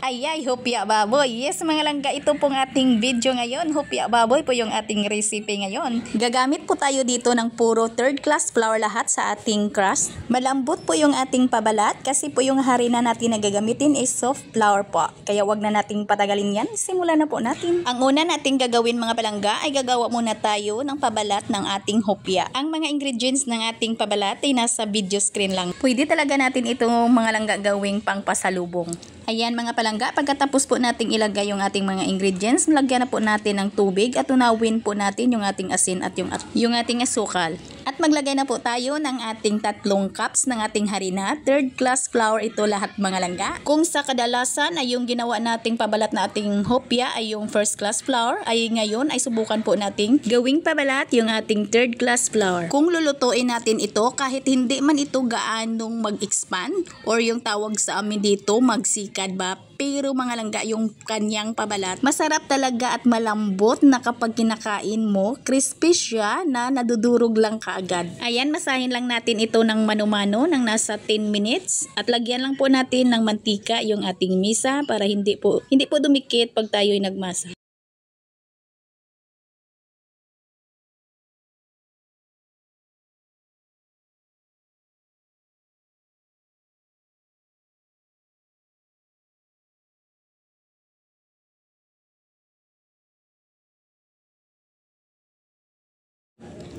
Ayay, hopya baboy. Yes mga langga, ito pong ating video ngayon. Hopya baboy po yung ating recipe ngayon. Gagamit po tayo dito ng puro third class flour lahat sa ating crust. Malambot po yung ating pabalat kasi po yung harina natin na gagamitin is soft flour po. Kaya wag na nating patagalin yan. Simulan na po natin. Ang una nating gagawin mga palangga ay gagawa muna tayo ng pabalat ng ating hopya. Ang mga ingredients ng ating pabalat ay nasa video screen lang. Pwede talaga natin itong mga langga gawing pang pasalubong. Ayan mga palangga, pagkatapos po nating ilagay yung ating mga ingredients, lagyan na po natin ng tubig at tunawin po natin yung ating asin at yung ating asukal. At maglagay na po tayo ng ating 3 cups ng ating harina. Third class flour ito lahat mga langga. Kung sa kadalasan ay yung ginawa nating pabalat na ating hopya ay yung first class flour, ay ngayon ay subukan po nating gawing pabalat yung ating third class flour. Kung lulutuin natin ito, kahit hindi man ito gaanong mag-expand or yung tawag sa amin dito magsikad ba, pero mga langga yung kanyang pabalat masarap talaga at malambot na kapag kinakain mo, crispy siya na nadudurog lang kaagad. Ayan, masahin lang natin ito ng mano-mano ng nasa 10 minutes at lagyan lang po natin ng mantika yung ating misa para hindi po dumikit pag tayo'y nagmasa.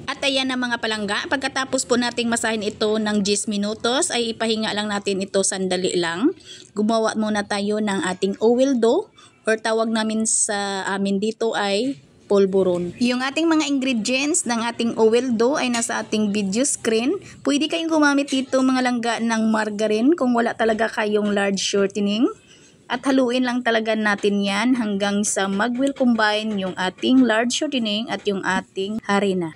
At ayan na mga palangga, pagkatapos po nating masahin ito ng 10 minutos ay ipahinga lang natin ito sandali lang. Gumawa muna tayo ng ating oil dough or tawag namin sa amin dito ay polvoron. Yung ating mga ingredients ng ating oil dough ay nasa ating video screen. Pwede kayong gumamit dito mga langga ng margarine kung wala talaga kayong large shortening. At haluin lang talaga natin yan hanggang sa mag-will combine yung ating large shortening at yung ating harina.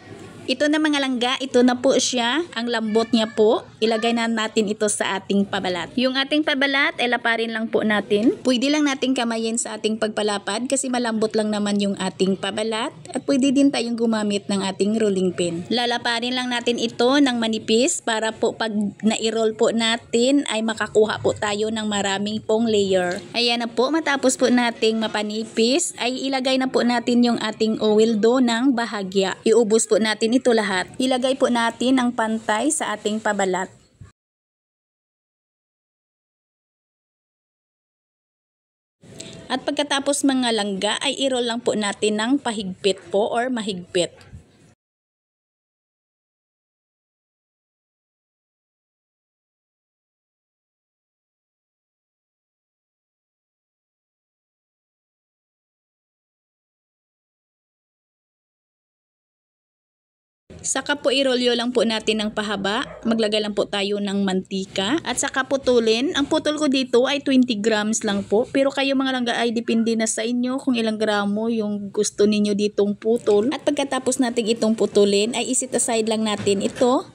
Ito na mga langga, ito na po siya. Ang lambot niya po. Ilagay na natin ito sa ating pabalat. Yung ating pabalat, laparin lang po natin. Pwede lang natin kamayin sa ating pagpalapad kasi malambot lang naman yung ating pabalat. At pwede din tayong gumamit ng ating rolling pin. Lalaparin lang natin ito ng manipis para po pag na-roll po natin ay makakuha po tayo ng maraming pong layer. Ayan na po, matapos po nating mapanipis ay ilagay na po natin yung ating oil dough ng bahagya. Iubos po natin ito lahat. Ilagay po natin ang pantay sa ating pabalat. At pagkatapos mga langga ay i-roll lang po natin ng pahigpit po or mahigpit. Saka po irolyo lang po natin ng pahaba. Maglagay lang po tayo ng mantika. At saka putulin. Ang putol ko dito ay 20 grams lang po. Pero kayo mga langga ay depende na sa inyo kung ilang gramo yung gusto ninyo ditong putol. At pagkatapos natin itong putulin ay isit aside lang natin ito.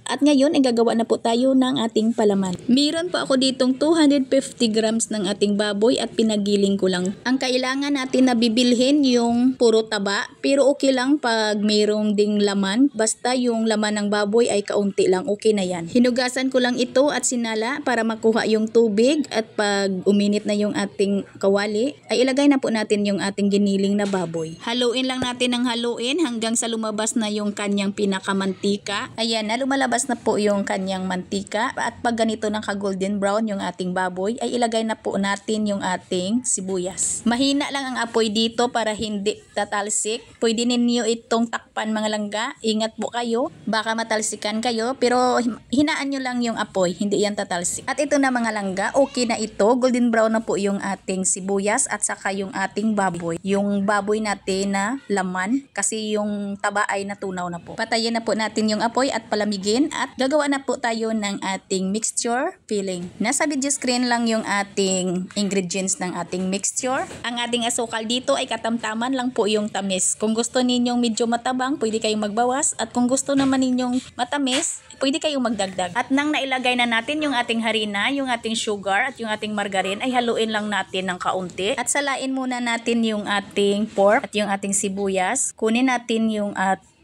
At ngayon ay gagawa na po tayo ng ating palaman. Meron po ako ditong 250 grams ng ating baboy at pinagiling ko lang. Ang kailangan natin na bibilhin yung puro taba, pero okay lang pag mayroong ding laman. Basta yung laman ng baboy ay kaunti lang, okay na yan. Hinugasan ko lang ito at sinala para makuha yung tubig at pag uminit na yung ating kawali, ay ilagay na po natin yung ating giniling na baboy. Haluin lang natin ng haluin hanggang sa lumabas na yung kanyang pinakamantika. Ayan na, lumalabas na po yung kanyang mantika at pag ganito naka golden brown yung ating baboy ay ilagay na po natin yung ating sibuyas. Mahina lang ang apoy dito para hindi tatalsik. Pwede ninyo itong takpan mga langga. Ingat po kayo, baka matalsikan kayo, pero hinaan nyo lang yung apoy, hindi yan tatalsik. At ito na mga langga, okay na ito. Golden brown na po yung ating sibuyas at saka yung ating baboy. Yung baboy natin na laman kasi yung taba ay natunaw na po. Patayin na po natin yung apoy at palamigin. At gagawa na po tayo ng ating mixture filling. Nasa video screen lang yung ating ingredients ng ating mixture. Ang ating asukal dito ay katamtaman lang po yung tamis. Kung gusto ninyong medyo matabang, pwede kayong magbawas. At kung gusto naman ninyong matamis, pwede kayong magdagdag. At nang nailagay na natin yung ating harina, yung ating sugar at yung ating margarine, ay haluin lang natin ng kaunti. At salain muna natin yung ating pork at yung ating sibuyas. Kunin natin yung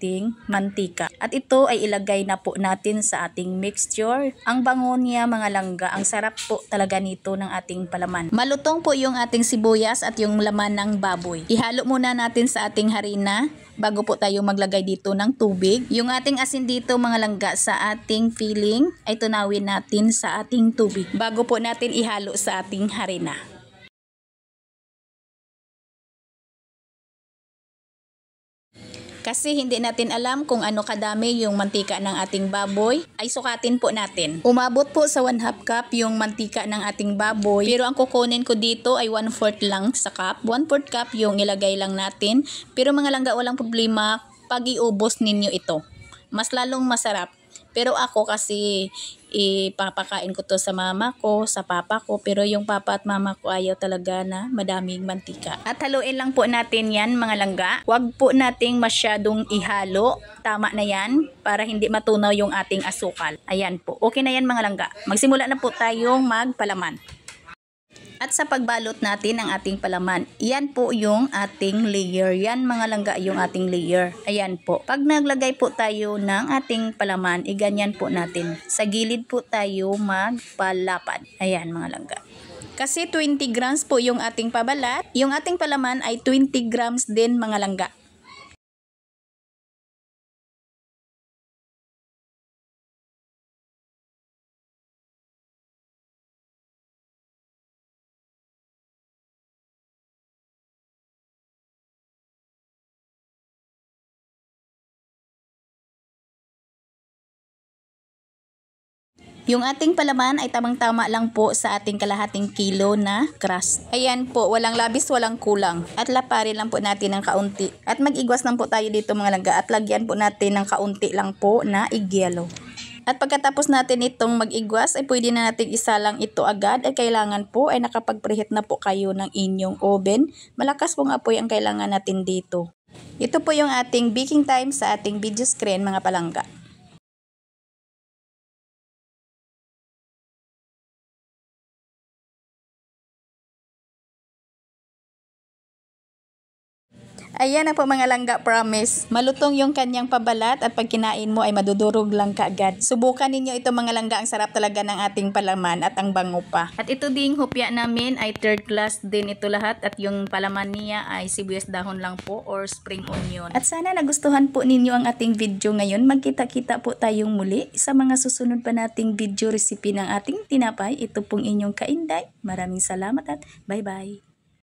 ating mantika. At ito ay ilagay na po natin sa ating mixture. Ang bango niya mga langga, ang sarap po talaga nito ng ating palaman. Malutong po yung ating sibuyas at yung laman ng baboy. Ihalo muna natin sa ating harina bago po tayo maglagay dito ng tubig. Yung ating asin dito mga langga sa ating filling ay tunawin natin sa ating tubig bago po natin ihalo sa ating harina. Kasi hindi natin alam kung ano kadami yung mantika ng ating baboy, ay sukatin po natin. Umabot po sa 1/2 cup yung mantika ng ating baboy, pero ang kukunin ko dito ay 1/4 lang sa cup. 1/4 cup yung ilagay lang natin, pero mga langga walang problema pag iubos ninyo ito. Mas lalong masarap. Pero ako kasi ipapakain ko to sa mama ko, sa papa ko. Pero yung papa at mama ko ayaw talaga na madaming mantika. At haluin lang po natin yan mga langga. Huwag po nating masyadong ihalo. Tama na yan para hindi matunaw yung ating asukal. Ayan po. Okay na yan mga langga. Magsimula na po tayong magpalaman. At sa pagbalot natin ng ating palaman, yan po yung ating layer. Yan mga langga yung ating layer. Ayan po. Pag naglagay po tayo ng ating palaman, iganyan po natin. Sa gilid po tayo magpalapad. Ayan mga langga. Kasi 20 grams po yung ating pabalat. Yung ating palaman ay 20 grams din mga langga. Yung ating palaman ay tamang-tama lang po sa ating kalahating kilo na crust. Ayan po, walang labis, walang kulang. At laparin lang po natin ng kaunti. At mag-igwas lang po tayo dito mga langga. At lagyan po natin ng kaunti lang po na igyelo. At pagkatapos natin itong mag-igwas, ay pwede na natin isalang ito agad. Ay kailangan po ay nakapag-preheat na po kayo ng inyong oven. Malakas pong apoy ang kailangan natin dito. Ito po yung ating baking time sa ating video screen mga palangga. Ayan na po mga langga, promise. Malutong yung kanyang pabalat at pag kinain mo ay madudurog lang kaagad. Subukan ninyo ito mga langga, ang sarap talaga ng ating palaman at ang bango pa. At ito ding hupya namin ay 3rd class din ito lahat at yung palaman niya ay sibuyas dahon lang po or spring onion. At sana nagustuhan po ninyo ang ating video ngayon. Magkita-kita po tayong muli sa mga susunod pa nating video recipe ng ating tinapay. Ito pong inyong Kainday. Maraming salamat at bye-bye.